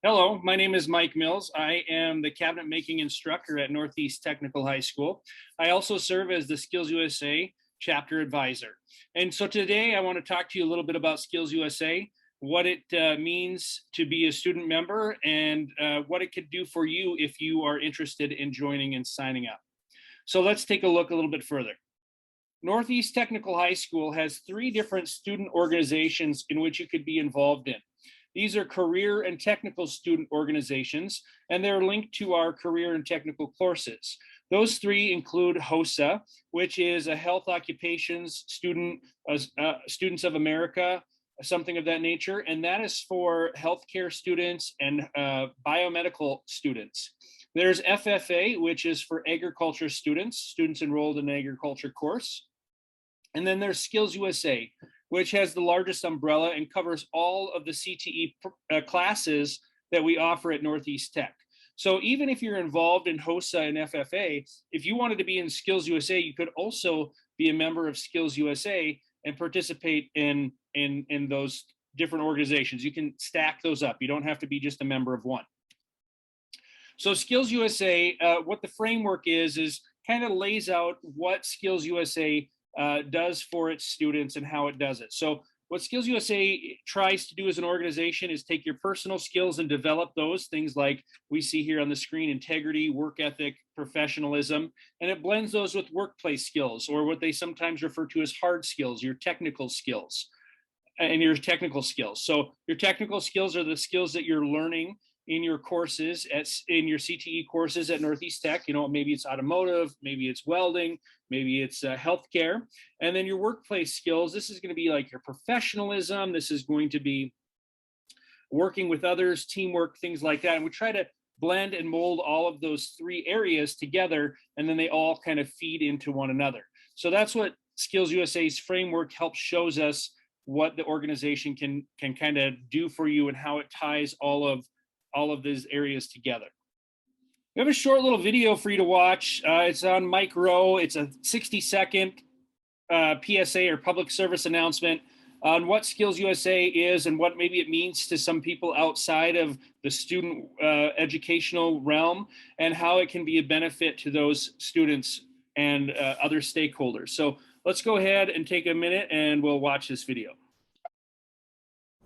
Hello, my name is Mike Mills. I am the cabinet making instructor at Northeast Technical High School. I also serve as the SkillsUSA chapter advisor. And so today I want to talk to you a little bit about SkillsUSA, what it means to be a student member, and what it could do for you if you are interested in joining and signing up. So let's take a look a little bit further. Northeast Technical High School has 3 different student organizations in which you could be involved in. These are career and technical student organizations, and they're linked to our career and technical courses. Those 3 include HOSA, which is a Health Occupations Students of America, something of that nature, and that is for healthcare students and biomedical students. There's FFA, which is for agriculture students enrolled in an agriculture course. And then there's SkillsUSA, which has the largest umbrella and covers all of the CTE classes that we offer at Northeast Tech. So even if you're involved in HOSA and FFA, if you wanted to be in SkillsUSA, you could also be a member of SkillsUSA and participate in those different organizations. You can stack those up. You don't have to be just a member of one. So SkillsUSA, what the framework is kind of lays out what SkillsUSA does for its students and how it does it. So what SkillsUSA tries to do as an organization is take your personal skills and develop those things like we see here on the screen: integrity, work ethic, professionalism, and it blends those with workplace skills, or what they sometimes refer to as hard skills, your technical skills and your technical skills. So your technical skills are the skills that you're learning in your courses, in your CTE courses at Northeast Tech. You know, maybe it's automotive, maybe it's welding, maybe it's healthcare. And then your workplace skills, this is going to be like your professionalism. This is going to be working with others, teamwork, things like that. And we try to blend and mold all of those 3 areas together, and then they all kind of feed into one another. So that's what SkillsUSA's framework helps shows us what the organization can kind of do for you and how it ties all of these areas together. We have a short little video for you to watch. It's on Mike Rowe. It's a 60-second PSA or public service announcement on what SkillsUSA is and what maybe it means to some people outside of the student educational realm, and how it can be a benefit to those students and other stakeholders. So let's go ahead and take a minute and we'll watch this video.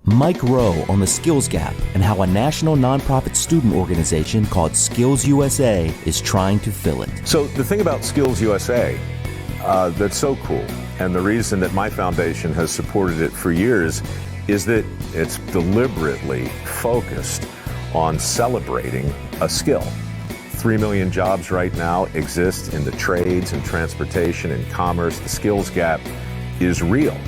Mike Rowe on the skills gap and how a national nonprofit student organization called SkillsUSA is trying to fill it. So the thing about SkillsUSA that's so cool, and the reason that my foundation has supported it for years, is that it's deliberately focused on celebrating a skill. 3 million jobs right now exist in the trades and transportation and commerce. The skills gap is real.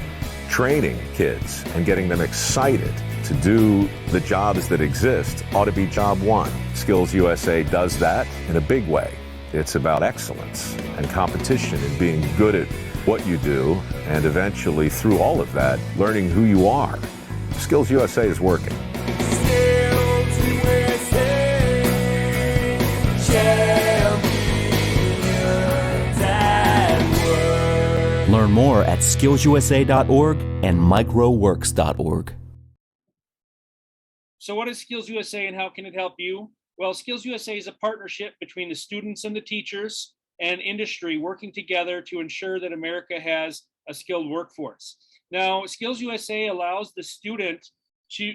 Training kids and getting them excited to do the jobs that exist ought to be job one. SkillsUSA does that in a big way. It's about excellence and competition and being good at what you do, and eventually through all of that, learning who you are. SkillsUSA is working. Learn more at skillsusa.org and microworks.org. So what is SkillsUSA and how can it help you? Well, SkillsUSA is a partnership between the students and the teachers and industry working together to ensure that America has a skilled workforce. Now, SkillsUSA allows the student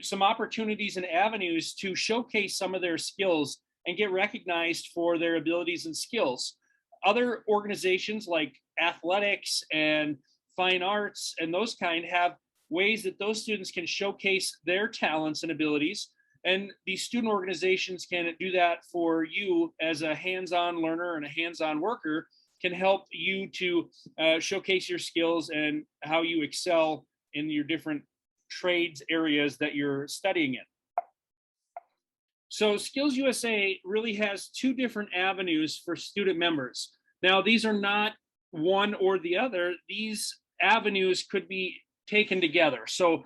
some opportunities and avenues to showcase some of their skills and get recognized for their abilities and skills. Other organizations like athletics and fine arts and those kind have ways that those students can showcase their talents and abilities. And these student organizations can do that for you as a hands-on learner and a hands-on worker, can help you to showcase your skills and how you excel in your different trades areas that you're studying in. So SkillsUSA really has 2 different avenues for student members. Now, these are not one or the other. These avenues could be taken together. So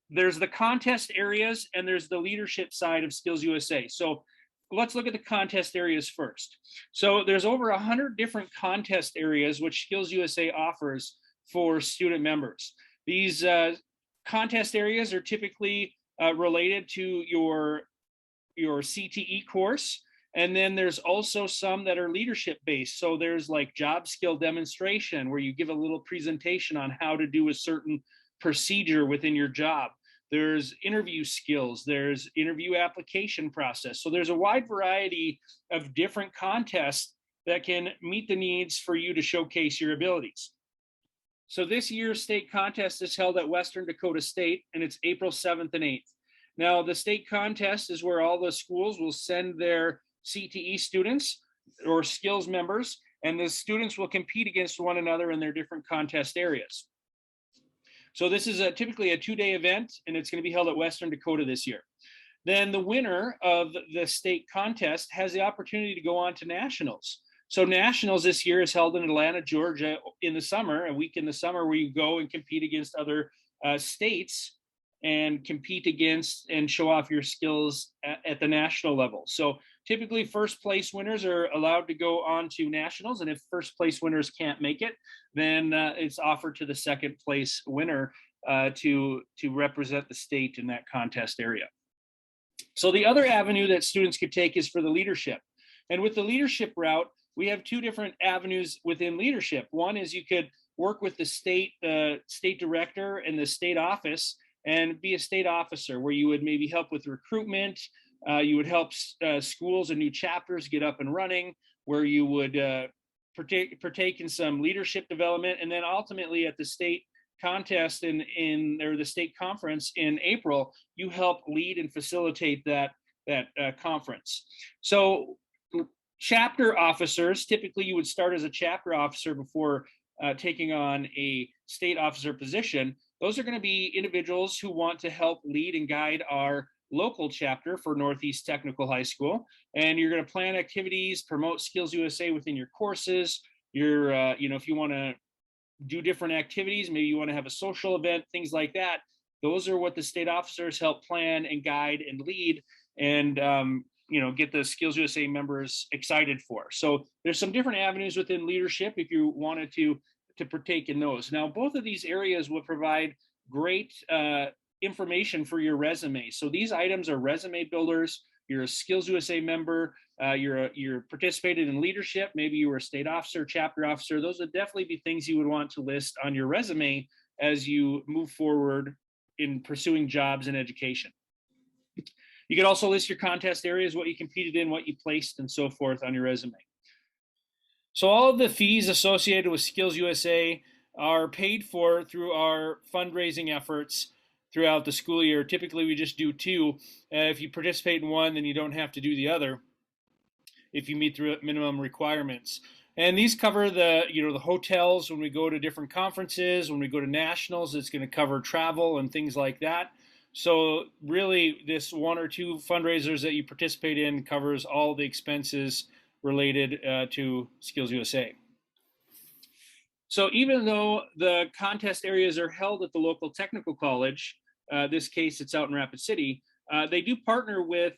there's the contest areas and there's the leadership side of SkillsUSA. So let's look at the contest areas first. So there's over 100 different contest areas which SkillsUSA offers for student members. These contest areas are typically related to your your CTE course. And then there's also some that are leadership based. So there's like job skill demonstration where you give a little presentation on how to do a certain procedure within your job. There's interview skills, there's interview application process. So there's a wide variety of different contests that can meet the needs for you to showcase your abilities. So this year's state contest is held at Western Dakota State, and it's April 7th and 8th. Now, the state contest is where all the schools will send their CTE students or skills members, and the students will compete against one another in their different contest areas. So this is typically a 2-day event, and it's going to be held at Western Dakota this year. Then the winner of the state contest has the opportunity to go on to nationals. So nationals this year is held in Atlanta, Georgia in the summer, a week in the summer where you go and compete against other states and compete against and show off your skills at the national level. So typically first place winners are allowed to go on to nationals, and if first place winners can't make it, then it's offered to the second place winner to represent the state in that contest area. So the other avenue that students could take is for the leadership. And with the leadership route, we have two different avenues within leadership. One is you could work with the state director and the state office and be a state officer where you would maybe help with recruitment. You would help schools and new chapters get up and running, where you would partake in some leadership development. And then ultimately at the state contest or the state conference in April, you help lead and facilitate that conference. So chapter officers, typically you would start as a chapter officer before taking on a state officer position. Those are going to be individuals who want to help lead and guide our local chapter for Northeast Technical High School. And you're going to plan activities, promote SkillsUSA within your courses. If you want to do different activities, maybe you want to have a social event, things like that. Those are what the state officers help plan and guide and lead and get the SkillsUSA members excited for. So there's some different avenues within leadership if you wanted to partake in those. Now, both of these areas will provide great information for your resume. So these items are resume builders. You're a SkillsUSA member. You're participated in leadership. Maybe you were a state officer, chapter officer. Those would definitely be things you would want to list on your resume as you move forward in pursuing jobs and education. You could also list your contest areas, what you competed in, what you placed, and so forth on your resume. So all of the fees associated with SkillsUSA are paid for through our fundraising efforts throughout the school year. Typically, we just do two. If you participate in one, then you don't have to do the other if you meet the minimum requirements. And these cover the hotels when we go to different conferences, when we go to nationals. It's going to cover travel and things like that. So really, this one or two fundraisers that you participate in covers all the expenses related to SkillsUSA. So even though the contest areas are held at the local technical college, this case it's out in Rapid City, they do partner with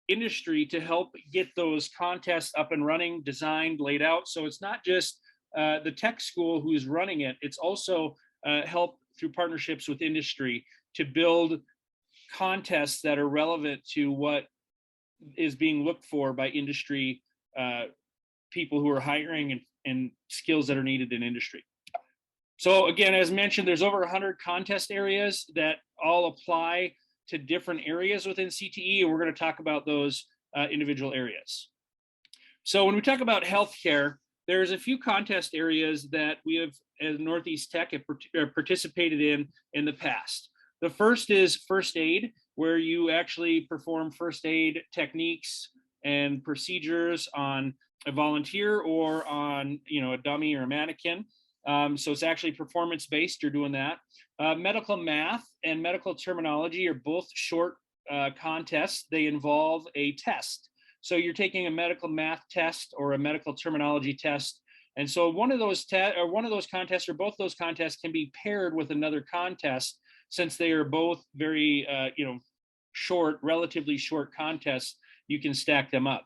industry to help get those contests up and running, designed, laid out. So it's not just the tech school who's running it, it's also help through partnerships with industry to build contests that are relevant to what is being looked for by industry people who are hiring and skills that are needed in industry. So again, as mentioned, there's over 100 contest areas that all apply to different areas within CTE, and we're going to talk about those individual areas. So when we talk about healthcare, there's a few contest areas that we have as Northeast Tech have participated in the past. The first is first aid, where you actually perform first aid techniques and procedures on a volunteer or on a dummy or a mannequin. So it's actually performance-based, you're doing that. Medical math and medical terminology are both short contests. They involve a test. So you're taking a medical math test or a medical terminology test. And so one of those contests or both those contests can be paired with another contest, since they are both very short, relatively short contests. You can stack them up.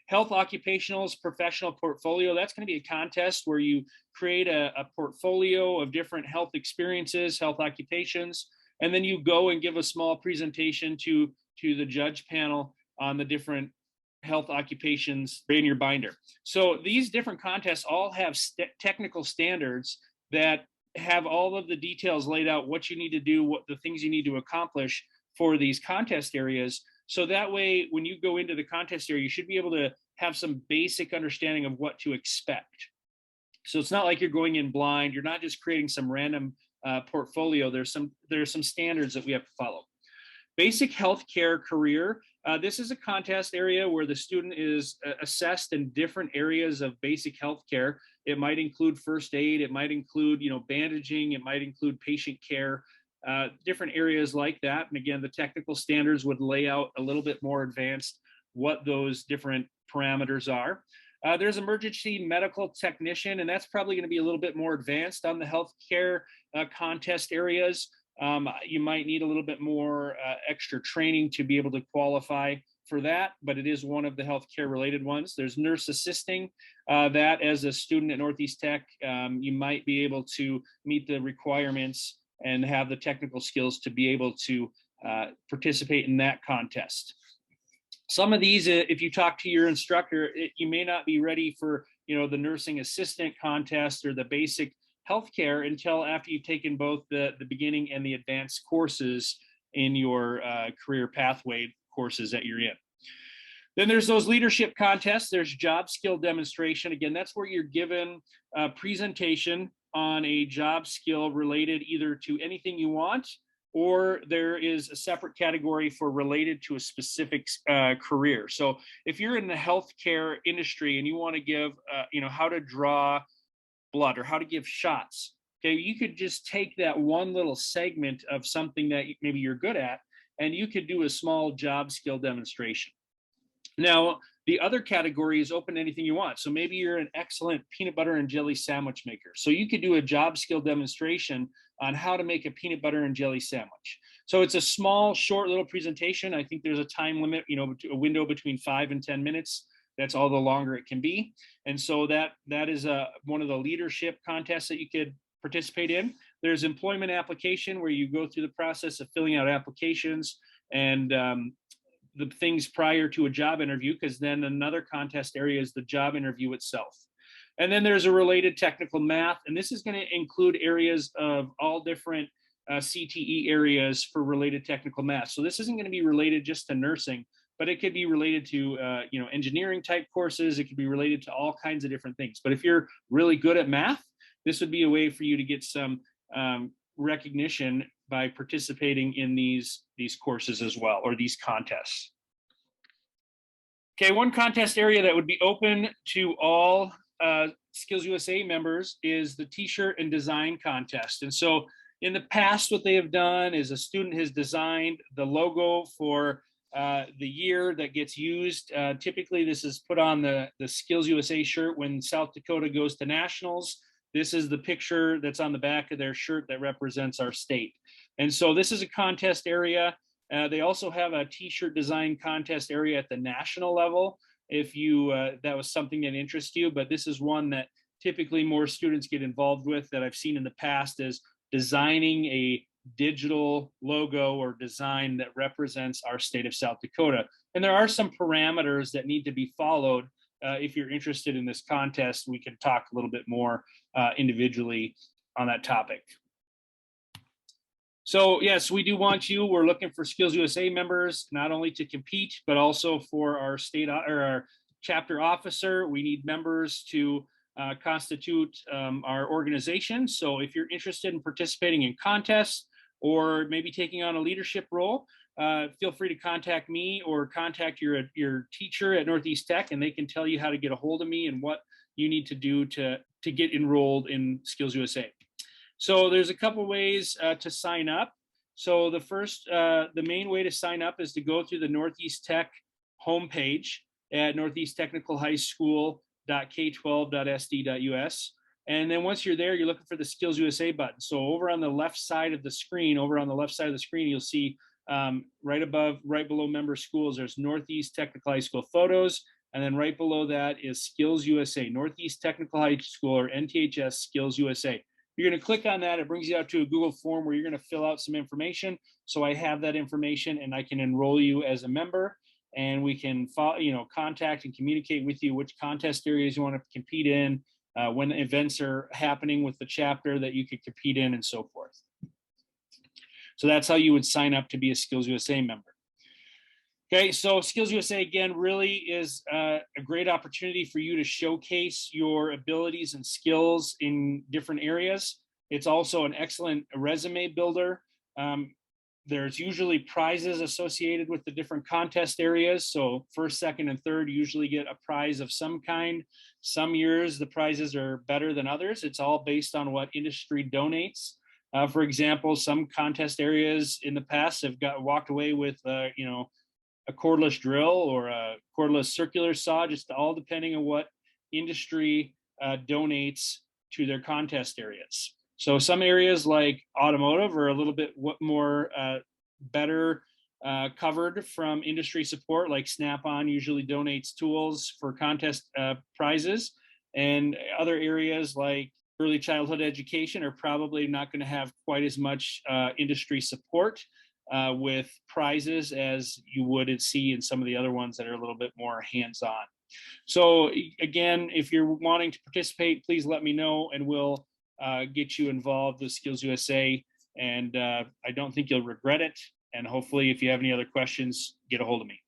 Health Occupational's professional portfolio, that's going to be a contest where you create a portfolio of different health experiences, health occupations, and then you go and give a small presentation to the judge panel on the different health occupations in your binder. So these different contests all have technical standards that have all of the details laid out, what you need to do, what the things you need to accomplish for these contest areas. So that way, when you go into the contest area, you should be able to have some basic understanding of what to expect. So it's not like you're going in blind. You're not just creating some random portfolio. There's some standards that we have to follow. Basic healthcare career. This is a contest area where the student is assessed in different areas of basic healthcare. It might include first aid. It might include, bandaging. It might include patient care, different areas like that. And again, the technical standards would lay out a little bit more advanced what those different parameters are. There's emergency medical technician, and that's probably going to be a little bit more advanced on the healthcare contest areas. You might need a little bit more extra training to be able to qualify for that, but it is one of the healthcare related ones. There's nurse assisting, that as a student at Northeast Tech, you might be able to meet the requirements and have the technical skills to be able to participate in that contest. Some of these, if you talk to your instructor, you may not be ready for, the nursing assistant contest or the basic healthcare until after you've taken both the beginning and the advanced courses in your career pathway courses that you're in. Then there's those leadership contests. There's job skill demonstration. Again, that's where you're given a presentation on a job skill related either to anything you want, or there is a separate category for related to a specific career. So if you're in the healthcare industry and you want to give, how to draw blood or how to give shots, okay, you could just take that one little segment of something that maybe you're good at, and you could do a small job skill demonstration. Now, the other category is open to anything you want. So maybe you're an excellent peanut butter and jelly sandwich maker. So you could do a job skill demonstration on how to make a peanut butter and jelly sandwich. So it's a small, short little presentation. I think there's a time limit, a window between 5 and 10 minutes. That's all the longer it can be. And so that is one of the leadership contests that you could participate in. There's employment application, where you go through the process of filling out applications and the things prior to a job interview, because then another contest area is the job interview itself. And then there's a related technical math, and this is going to include areas of all different CTE areas for related technical math. So this isn't going to be related just to nursing, but it could be related to engineering type courses. It could be related to all kinds of different things. But if you're really good at math, this would be a way for you to get some recognition by participating in these courses as well, or these contests. Okay, one contest area that would be open to all SkillsUSA members is the t-shirt and design contest. And so in the past, what they have done is a student has designed the logo for the year that gets used. Typically, this is put on the SkillsUSA shirt when South Dakota goes to nationals. This is the picture that's on the back of their shirt that represents our state. And so this is a contest area. They also have a t-shirt design contest area at the national level, if you that was something that interests you. But this is one that typically more students get involved with, that I've seen in the past, is designing a digital logo or design that represents our state of South Dakota. And there are some parameters that need to be followed. If you're interested in this contest, we can talk a little bit more individually on that topic. So yes, we do want you. We're looking for SkillsUSA members, not only to compete, but also for our state or our chapter officer. We need members to constitute our organization. So if you're interested in participating in contests or maybe taking on a leadership role, feel free to contact me or contact your teacher at Northeast Tech, and they can tell you how to get a hold of me and what you need to do to get enrolled in SkillsUSA. So there's a couple ways to sign up. So the main way to sign up is to go through the Northeast Tech homepage at northeasttechnicalhighschool.k12.sd.us. And then once you're there, you're looking for the SkillsUSA button. So over on the left side of the screen, you'll see right below member schools, there's Northeast Technical High School photos. And then right below that is SkillsUSA, Northeast Technical High School, or NTHS SkillsUSA. You're going to click on that. It brings you out to a Google form where you're going to fill out some information. So I have that information and I can enroll you as a member. and we can contact and communicate with you which contest areas you want to compete in, when events are happening with the chapter that you could compete in, and so forth. So that's how you would sign up to be a SkillsUSA member. Okay, so SkillsUSA, again, really is a great opportunity for you to showcase your abilities and skills in different areas. It's also an excellent resume builder. There's usually prizes associated with the different contest areas. So first, second, and third usually get a prize of some kind. Some years the prizes are better than others. It's all based on what industry donates. For example, some contest areas in the past have walked away with a cordless drill or a cordless circular saw, just all depending on what industry donates to their contest areas. So some areas like automotive are a little bit more better covered from industry support, like Snap-on usually donates tools for contest prizes. And other areas like early childhood education are probably not going to have quite as much industry support with prizes as you would see in some of the other ones that are a little bit more hands-on. So again, if you're wanting to participate, please let me know and we'll get you involved with SkillsUSA. And I don't think you'll regret it. And hopefully, if you have any other questions, get a hold of me.